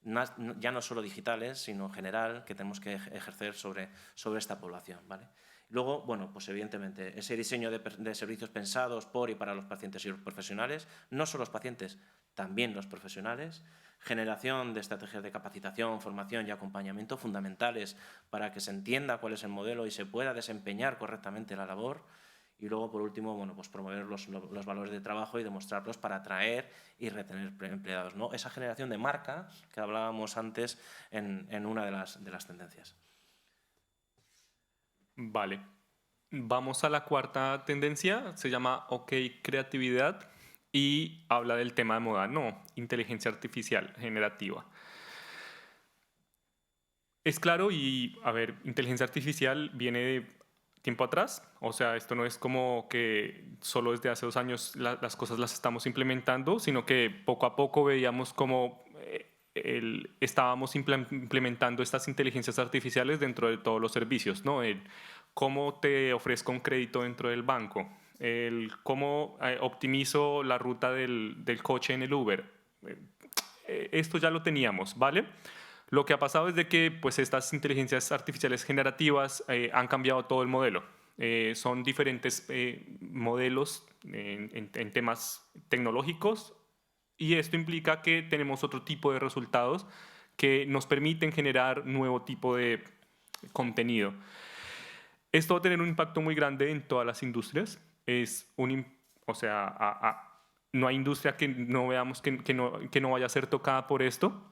ya no solo digitales, sino en general, que tenemos que ejercer sobre esta población, ¿vale? Luego, bueno, pues evidentemente, ese diseño de servicios pensados por y para los pacientes y los profesionales, no solo los pacientes, también los profesionales, generación de estrategias de capacitación, formación y acompañamiento fundamentales para que se entienda cuál es el modelo y se pueda desempeñar correctamente la labor. Y luego, por último, bueno, pues promover los valores de trabajo y demostrarlos para atraer y retener empleados, ¿no? Esa generación de marca que hablábamos antes en una de las tendencias. Vale. Vamos a la cuarta tendencia, se llama OK Creatividad y habla del tema de moda, no, inteligencia artificial generativa. Es claro y, a ver, inteligencia artificial viene de tiempo atrás, o sea, esto no es como que solo desde hace 2 años las cosas las estamos implementando, sino que poco a poco veíamos como estábamos implementando estas inteligencias artificiales dentro de todos los servicios, ¿no? El cómo te ofrezco un crédito dentro del banco, el cómo optimizo la ruta del coche en el Uber. Esto ya lo teníamos, ¿vale? Lo que ha pasado es de que pues, estas inteligencias artificiales generativas han cambiado todo el modelo. Son diferentes modelos en temas tecnológicos y esto implica que tenemos otro tipo de resultados que nos permiten generar nuevo tipo de contenido. Esto va a tener un impacto muy grande en todas las industrias. O sea, no hay industria que no veamos que no vaya a ser tocada por esto.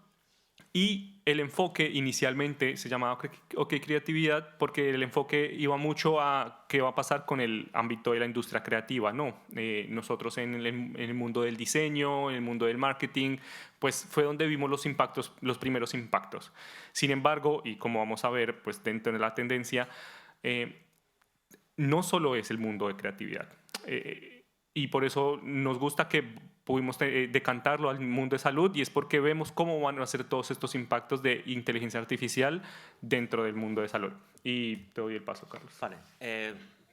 Y el enfoque inicialmente se llamaba OK Creatividad porque el enfoque iba mucho a qué va a pasar con el ámbito de la industria creativa, ¿no? Nosotros en el mundo del diseño, en el mundo del marketing, pues fue donde vimos los primeros impactos. Sin embargo, y como vamos a ver, pues dentro de la tendencia, no solo es el mundo de creatividad. Y por eso nos gusta que pudimos decantarlo al mundo de salud y es porque vemos cómo van a ser todos estos impactos de inteligencia artificial dentro del mundo de salud. Y te doy el paso, Carlos. Vale.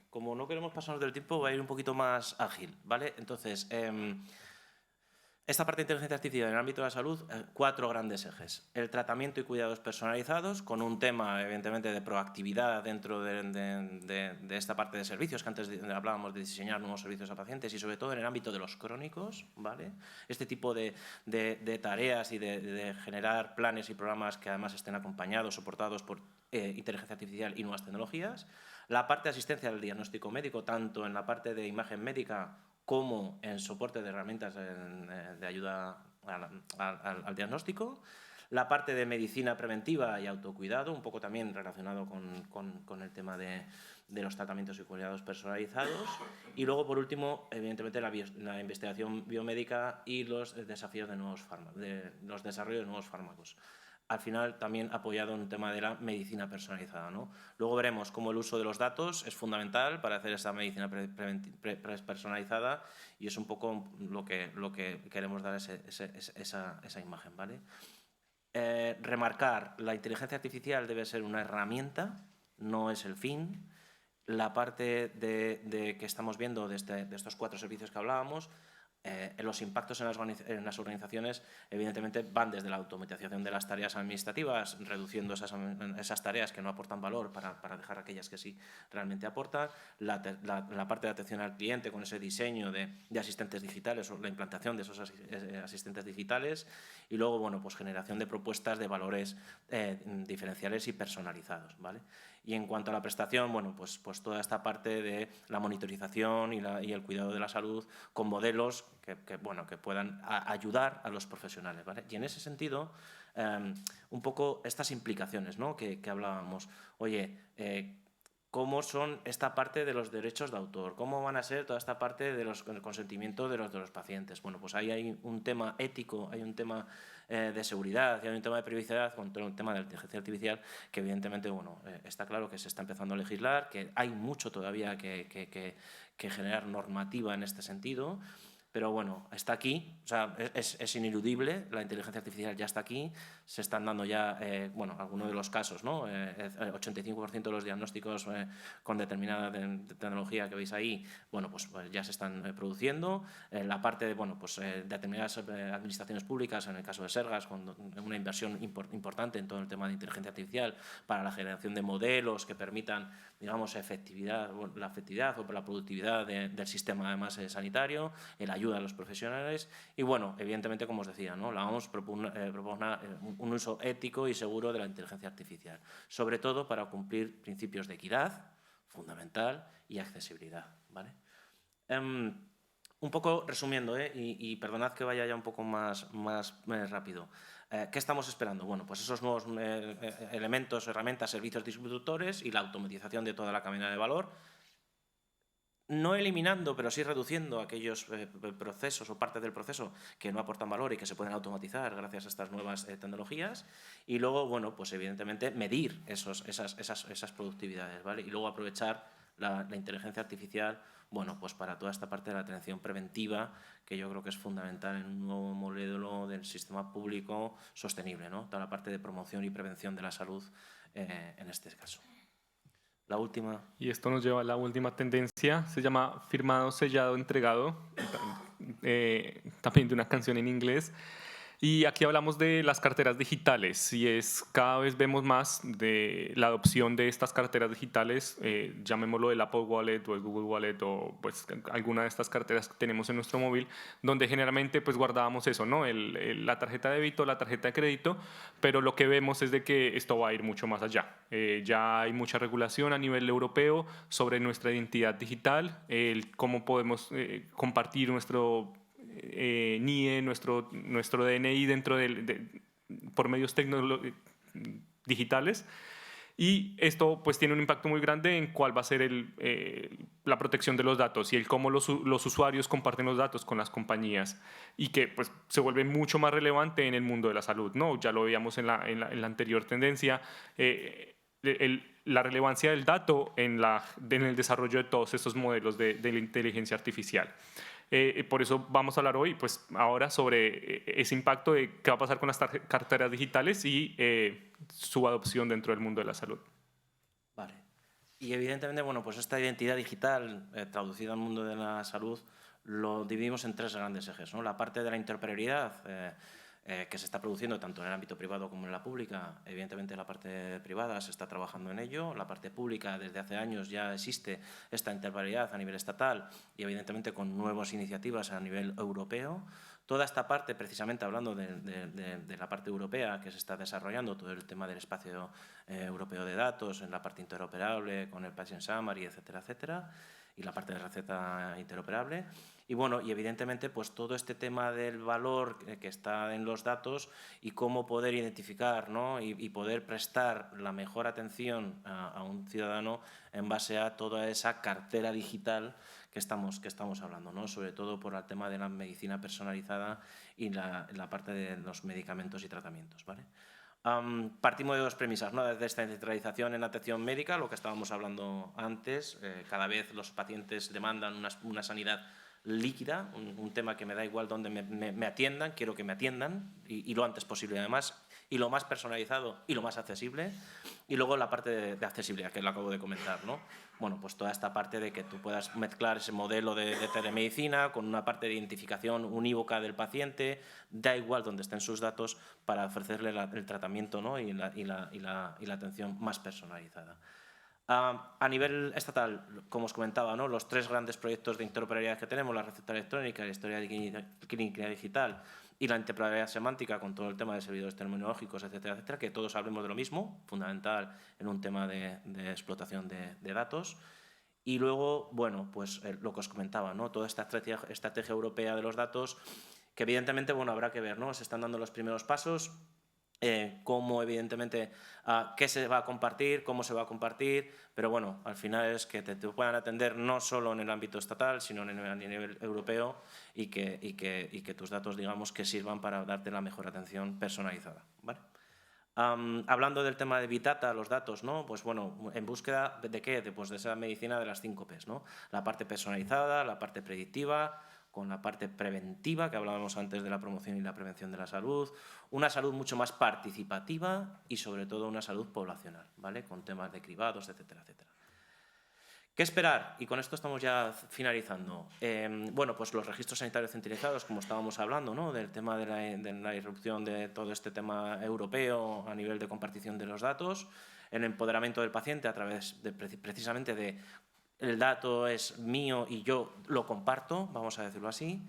Como no queremos pasarnos del tiempo, voy a ir un poquito más ágil, ¿vale? Entonces, esta parte de inteligencia artificial en el ámbito de la salud, 4 grandes ejes. El tratamiento y cuidados personalizados, con un tema, evidentemente, de proactividad dentro de esta parte de servicios, que antes hablábamos de diseñar nuevos servicios a pacientes, y sobre todo en el ámbito de los crónicos, ¿vale? Este tipo de tareas y de generar planes y programas que además estén acompañados, soportados por inteligencia artificial y nuevas tecnologías. La parte de asistencia al diagnóstico médico, tanto en la parte de imagen médica como en soporte de herramientas de ayuda al diagnóstico. La parte de medicina preventiva y autocuidado, un poco también relacionado con el tema de los tratamientos y cuidados personalizados. Y luego, por último, evidentemente, la investigación biomédica y los desafíos de los desarrollos de nuevos fármacos. Al final, también apoyado en un tema de la medicina personalizada, ¿no? Luego veremos cómo el uso de los datos es fundamental para hacer esa medicina personalizada, y es un poco lo que queremos dar esa imagen, ¿vale? Remarcar, la inteligencia artificial debe ser una herramienta, no es el fin. La parte que estamos viendo de estos 4 servicios que hablábamos, los impactos en las organizaciones evidentemente van desde la automatización de las tareas administrativas, reduciendo esas tareas que no aportan valor para dejar aquellas que sí realmente aportan, la parte de atención al cliente con ese diseño de asistentes digitales o la implantación de esos asistentes digitales, y luego, bueno, pues generación de propuestas de valores diferenciales y personalizados, ¿vale? Y en cuanto a la prestación, bueno, pues toda esta parte de la monitorización y el cuidado de la salud con modelos que puedan ayudar a los profesionales, ¿vale? Y en ese sentido, un poco estas implicaciones, ¿no?, que hablábamos. Oye, ¿cómo son esta parte de los derechos de autor? ¿Cómo van a ser toda esta parte del consentimiento de los pacientes? Bueno, pues ahí hay un tema ético, hay un tema de seguridad y hay un tema de privacidad con todo el tema de la inteligencia artificial que evidentemente, bueno, está claro que se está empezando a legislar, que hay mucho todavía que generar normativa en este sentido. Pero bueno, está aquí, o sea, es ineludible, la inteligencia artificial ya está aquí, se están dando ya, bueno, algunos de los casos, ¿no? El 85% de los diagnósticos con determinada tecnología que veis ahí, bueno, pues ya se están produciendo. La parte de, bueno, pues de determinadas administraciones públicas, en el caso de Sergas, con una inversión importante en todo el tema de inteligencia artificial para la generación de modelos que permitan, digamos, la efectividad o la productividad del sistema, además, sanitario, el ayuda a los profesionales y, bueno, evidentemente, como os decía, ¿no?, la OMS propone un uso ético y seguro de la inteligencia artificial, sobre todo para cumplir principios de equidad, fundamental, y accesibilidad, ¿vale? Un poco resumiendo, y perdonad que vaya ya un poco más rápido. ¿Qué estamos esperando? Bueno, pues esos nuevos elementos, herramientas, servicios distribuidores y la automatización de toda la cadena de valor, no eliminando, pero sí reduciendo aquellos procesos o partes del proceso que no aportan valor y que se pueden automatizar gracias a estas nuevas tecnologías. Y luego, bueno, pues evidentemente medir esas productividades, ¿vale? Y luego aprovechar la inteligencia artificial, bueno, pues para toda esta parte de la atención preventiva, que yo creo que es fundamental en un nuevo modelo del sistema público sostenible, ¿no? Toda la parte de promoción y prevención de la salud en este caso. La última. Y esto nos lleva a la última tendencia, se llama firmado, sellado, entregado, también de una canción en inglés. Y aquí hablamos de las carteras digitales y cada vez vemos más de la adopción de estas carteras digitales, llamémoslo el Apple Wallet o el Google Wallet o pues alguna de estas carteras que tenemos en nuestro móvil, donde generalmente pues guardábamos eso, ¿no? La tarjeta de débito, la tarjeta de crédito, pero lo que vemos es de que esto va a ir mucho más allá. Ya hay mucha regulación a nivel europeo sobre nuestra identidad digital, cómo podemos compartir nuestro NIE, nuestro DNI por medios digitales, y esto pues tiene un impacto muy grande en cuál va a ser la protección de los datos y cómo los usuarios comparten los datos con las compañías, y que pues se vuelve mucho más relevante en el mundo de la salud, ¿no? Ya lo veíamos en la anterior tendencia, la relevancia del dato en el desarrollo de todos estos modelos de la inteligencia artificial. Por eso vamos a hablar hoy, pues ahora, sobre ese impacto de qué va a pasar con las carteras digitales y su adopción dentro del mundo de la salud. Vale. Y evidentemente, bueno, pues esta identidad digital traducida al mundo de la salud lo dividimos en 3 grandes ejes, ¿no? La parte de la interoperabilidad que se está produciendo tanto en el ámbito privado como en la pública. Evidentemente, la parte privada se está trabajando en ello. La parte pública, desde hace años ya existe esta interoperabilidad a nivel estatal y evidentemente con nuevas iniciativas a nivel europeo. Toda esta parte, precisamente hablando de la parte europea que se está desarrollando, todo el tema del espacio europeo de datos, en la parte interoperable, con el Patient Summary, etcétera, etcétera. y la parte de receta interoperable. Y bueno, y evidentemente pues todo este tema del valor que está en los datos y cómo poder identificar, ¿no? y poder prestar la mejor atención a un ciudadano en base a toda esa cartera digital que estamos hablando, ¿no? Sobre todo por el tema de la medicina personalizada y la parte de los medicamentos y tratamientos, ¿vale? Partimos de dos premisas, ¿no? Desde esta centralización en atención médica, lo que estábamos hablando antes, cada vez los pacientes demandan una sanidad líquida, un tema que me da igual donde me atiendan, quiero que me atiendan y lo antes posible además, y lo más personalizado y lo más accesible. Y luego la parte de accesibilidad, que lo acabo de comentar, ¿no? Bueno, pues toda esta parte de que tú puedas mezclar ese modelo de telemedicina con una parte de identificación unívoca del paciente, da igual donde estén sus datos, para ofrecerle el tratamiento, ¿no? y la atención más personalizada. A nivel estatal, como os comentaba, ¿no? Los tres grandes proyectos de interoperabilidad que tenemos, la receta electrónica, la historia clínica digital y la interoperabilidad semántica con todo el tema de servidores terminológicos, etcétera, etcétera, que todos hablemos de lo mismo, fundamental en un tema de explotación de datos. Y luego, bueno, pues lo que os comentaba, ¿no? Toda esta estrategia europea de los datos, que evidentemente, bueno, habrá que ver, ¿no? Se están dando los primeros pasos, cómo evidentemente, qué se va a compartir, cómo se va a compartir, pero bueno, al final es que te puedan atender no solo en el ámbito estatal, sino a nivel europeo y que tus datos, digamos, que sirvan para darte la mejor atención personalizada, ¿vale? Hablando del tema de Big Data, los datos, ¿no? Pues bueno, ¿en búsqueda de qué? Pues de esa medicina de las 5 Ps, ¿no? La parte personalizada, la parte predictiva, con la parte preventiva, que hablábamos antes de la promoción y la prevención de la salud, una salud mucho más participativa y sobre todo una salud poblacional, ¿vale? Con temas de cribados, etcétera, etcétera. ¿Qué esperar? Y con esto estamos ya finalizando. Bueno, pues los registros sanitarios centralizados, como estábamos hablando, ¿no? Del tema de la irrupción de todo este tema europeo a nivel de compartición de los datos, el empoderamiento del paciente a través precisamente de el dato es mío y yo lo comparto, vamos a decirlo así.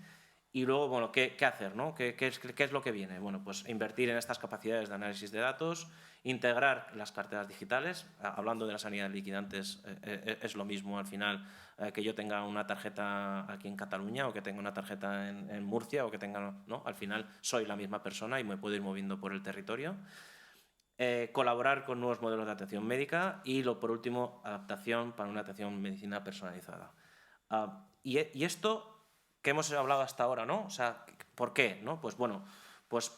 Y luego, bueno, ¿qué hacer, ¿no? ¿Qué es lo que viene? Bueno, pues invertir en estas capacidades de análisis de datos, integrar las carteras digitales. Hablando de la sanidad líquida antes, es lo mismo al final que yo tenga una tarjeta aquí en Cataluña o que tenga una tarjeta en Murcia o que tenga, ¿no? Al final soy la misma persona y me puedo ir moviendo por el territorio. Colaborar con nuevos modelos de atención médica y, por último, adaptación para una atención medicina personalizada. Y esto que hemos hablado hasta ahora, ¿no? O sea, ¿por qué? ¿No? Pues bueno, pues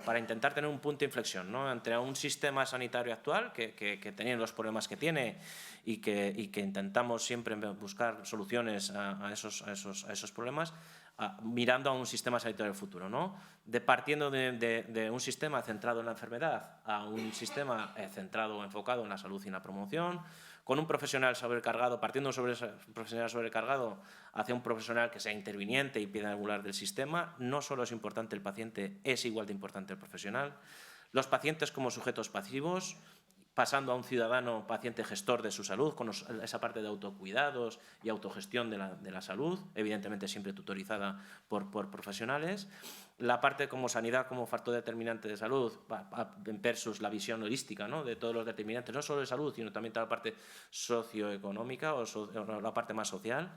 para intentar tener un punto de inflexión, ¿no? Entre un sistema sanitario actual que tiene los problemas que tiene y que intentamos siempre buscar soluciones a esos problemas, mirando a un sistema sanitario del futuro, ¿no? Partiendo de un sistema centrado en la enfermedad a un sistema centrado o enfocado en la salud y la promoción, con un profesional sobrecargado, partiendo sobre ese profesional sobrecargado hacia un profesional que sea interviniente y piedra angular del sistema. No solo es importante el paciente, es igual de importante el profesional. Los pacientes como sujetos pasivos, pasando a un ciudadano paciente gestor de su salud, con esa parte de autocuidados y autogestión de la salud, evidentemente siempre tutorizada por profesionales. La parte como sanidad como factor determinante de salud versus la visión holística, ¿no? De todos los determinantes, no solo de salud, sino también toda la parte socioeconómica o la parte más social.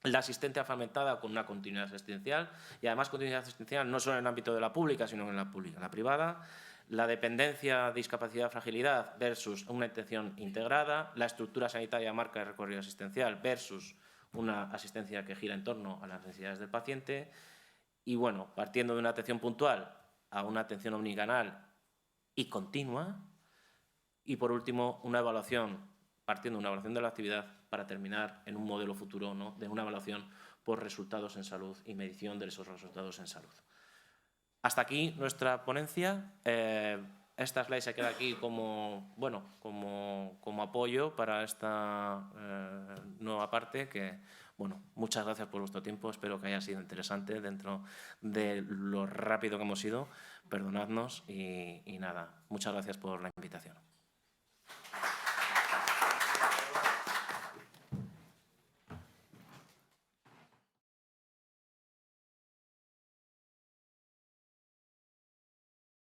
La asistencia fragmentada con una continuidad asistencial y además continuidad asistencial no solo en el ámbito de la pública, sino en la pública, en la privada. La dependencia, discapacidad, fragilidad versus una atención integrada, la estructura sanitaria marca de recorrido asistencial versus una asistencia que gira en torno a las necesidades del paciente y, bueno, partiendo de una atención puntual a una atención omnicanal y continua y, por último, una evaluación, partiendo de una evaluación de la actividad para terminar en un modelo futuro, ¿no? De una evaluación por resultados en salud y medición de esos resultados en salud. Hasta aquí nuestra ponencia. Esta slide se queda aquí como, bueno, como apoyo para esta nueva parte que, bueno, muchas gracias por vuestro tiempo. Espero que haya sido interesante dentro de lo rápido que hemos ido. Perdonadnos y nada, muchas gracias por la invitación.